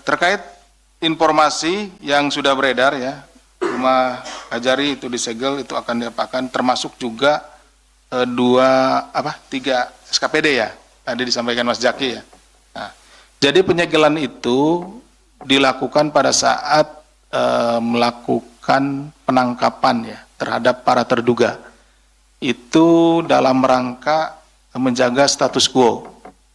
terkait informasi yang sudah beredar ya, rumah Kajari itu disegel, itu akan diapakan, termasuk juga tiga SKPD ya, tadi disampaikan Mas Jaki ya. Nah, jadi penyegelan itu dilakukan pada saat melakukan penangkapan ya terhadap para terduga. Itu dalam rangka menjaga status quo.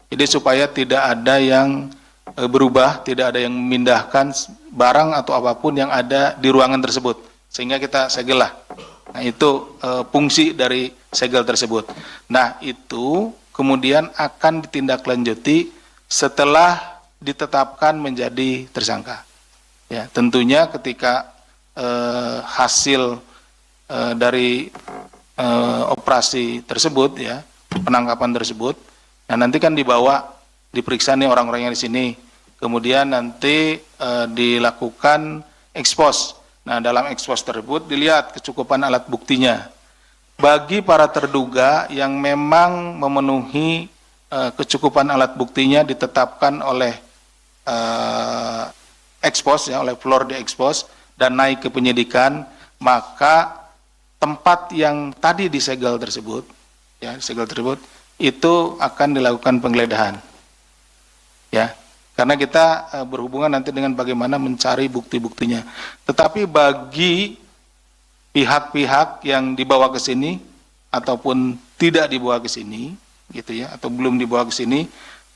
Jadi supaya tidak ada yang berubah, tidak ada yang memindahkan barang atau apapun yang ada di ruangan tersebut, sehingga kita segel lah. Nah, itu fungsi dari segel tersebut. Nah, itu kemudian akan ditindaklanjuti setelah ditetapkan menjadi tersangka. Ya, tentunya ketika hasil dari operasi tersebut ya, penangkapan tersebut, nah nanti kan diperiksa nih orang-orang yang di sini, kemudian nanti dilakukan ekspos. Nah, dalam ekspos tersebut dilihat kecukupan alat buktinya. Bagi para terduga yang memang memenuhi kecukupan alat buktinya ditetapkan oleh ekspos ya, oleh floor di ekspos dan naik ke penyidikan, maka tempat yang tadi disegel tersebut ya, disegel tersebut itu akan dilakukan penggeledahan. Ya, karena kita berhubungan nanti dengan bagaimana mencari bukti-buktinya. Tetapi bagi pihak-pihak yang dibawa ke sini ataupun tidak dibawa ke sini, gitu ya, atau belum dibawa ke sini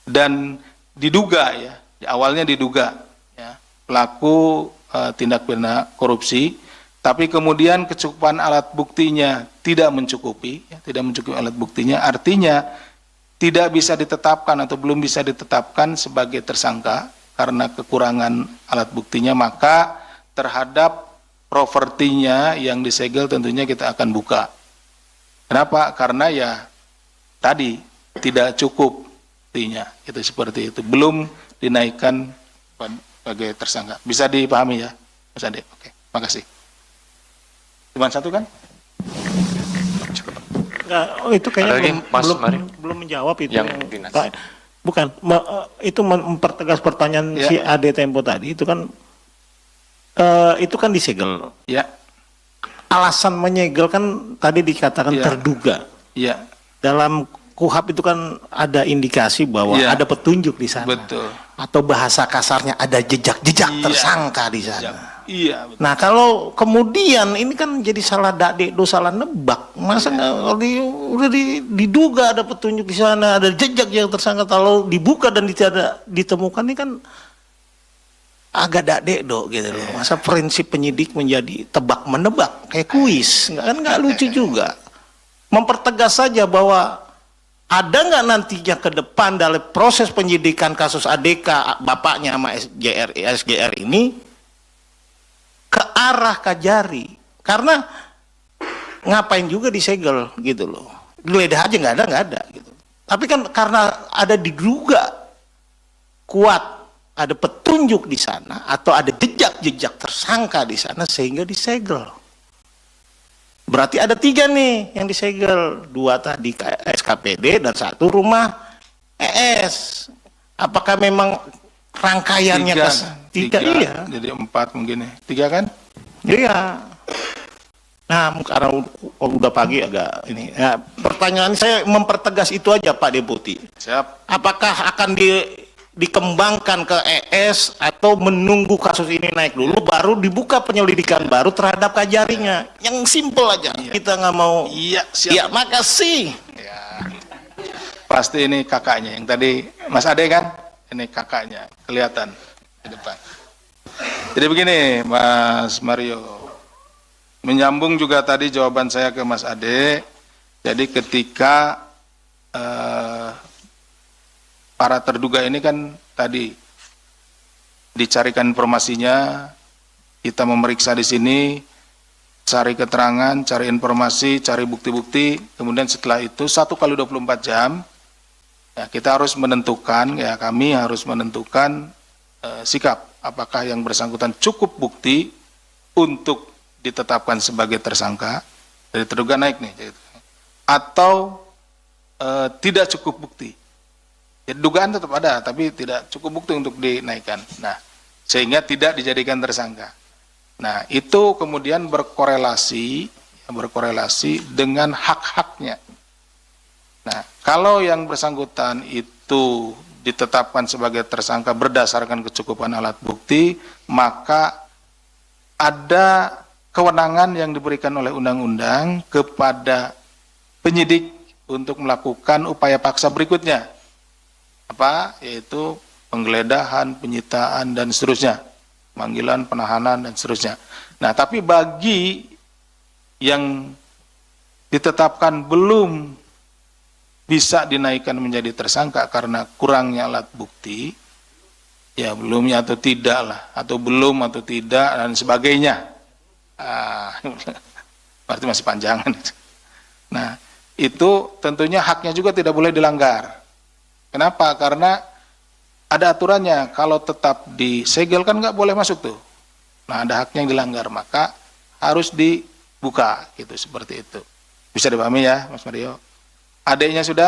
dan diduga ya, awalnya diduga ya, pelaku tindak pidana korupsi, tapi kemudian kecukupan alat buktinya tidak mencukupi, ya, tidak mencukupi alat buktinya, artinya tidak bisa ditetapkan atau belum bisa ditetapkan sebagai tersangka karena kekurangan alat buktinya, maka terhadap propertinya yang disegel tentunya kita akan buka. Kenapa? Karena ya tadi tidak cukup buktinya, itu seperti itu, belum dinaikkan sebagai tersangka. Bisa dipahami ya, Mas Ade? Oke, makasih. Cuma satu kan? Enggak, itu kayaknya belum menjawab itu. Yang bukan, itu mempertegas pertanyaan ya. Si Ade Tempo tadi, itu kan disegel. Ya. Alasan menyegel kan tadi dikatakan ya. Terduga. Ya. Dalam KUHP itu kan ada indikasi bahwa ya. Ada petunjuk di sana. Betul. Atau bahasa kasarnya ada jejak-jejak ya. Tersangka di sana. Jejak. Iya. Betul. Nah, kalau kemudian ini kan jadi salah dakdikdo, salah nebak. Masa nggak udah diduga ada petunjuk di sana, ada jejak yang tersangka, kalau dibuka dan tidak ditemukan, ini kan agak dakdikdo gitu loh. Masa prinsip penyidik menjadi tebak menebak kayak kuis, nggak lucu juga. Mempertegas saja bahwa ada nggak nantinya ke depan dalam proses penyidikan kasus ADK bapaknya sama SGR ini ke arah Kajari, karena ngapain juga disegel gitu loh, geledah aja nggak ada gitu. Tapi kan karena ada diduga kuat ada petunjuk di sana atau ada jejak tersangka di sana sehingga disegel. Berarti ada 3 nih yang disegel, 2 tadi SKPD dan 1 rumah ES. Apakah memang rangkaiannya 3 iya. Jadi 4 mungkin ya. 3 kan? Iya. Nah, karena udah pagi agak ini. Ya, pertanyaan saya mempertegas itu aja Pak Deputi. Siap. Apakah akan dikembangkan ke ES atau menunggu kasus ini naik dulu baru dibuka penyelidikan baru terhadap Kajarinya? Yang simpel aja. Iya. Kita nggak mau. Iya, siap. Ya, makasih. Ya. Pasti ini kakaknya yang tadi Mas Ade kan? Ini kakaknya kelihatan di depan. Jadi begini Mas Mario, menyambung juga tadi jawaban saya ke Mas Ade. Jadi ketika para terduga ini kan tadi dicarikan informasinya, kita memeriksa di sini, cari keterangan, cari informasi, cari bukti-bukti, kemudian setelah itu 1 kali 24 jam ya, kita harus menentukan, ya kami harus menentukan sikap apakah yang bersangkutan cukup bukti untuk ditetapkan sebagai tersangka, dari terduga naik nih, atau tidak cukup bukti. Ya, dugaan tetap ada, tapi tidak cukup bukti untuk dinaikkan. Nah, sehingga tidak dijadikan tersangka. Nah, itu kemudian berkorelasi dengan hak-haknya. Nah, kalau yang bersangkutan itu ditetapkan sebagai tersangka berdasarkan kecukupan alat bukti, maka ada kewenangan yang diberikan oleh undang-undang kepada penyidik untuk melakukan upaya paksa berikutnya. Apa? Yaitu penggeledahan, penyitaan, dan seterusnya. Panggilan, penahanan, dan seterusnya. Nah, tapi bagi yang ditetapkan belum bisa dinaikkan menjadi tersangka karena kurangnya alat bukti, ya belumnya atau tidak lah, atau belum atau tidak, dan sebagainya. Berarti masih panjangan. Nah, itu tentunya haknya juga tidak boleh dilanggar. Kenapa? Karena ada aturannya, kalau tetap disegel kan nggak boleh masuk tuh. Nah, ada haknya yang dilanggar, maka harus dibuka, gitu, seperti itu. Bisa dipahami ya, Mas Mario? Adiknya sudah?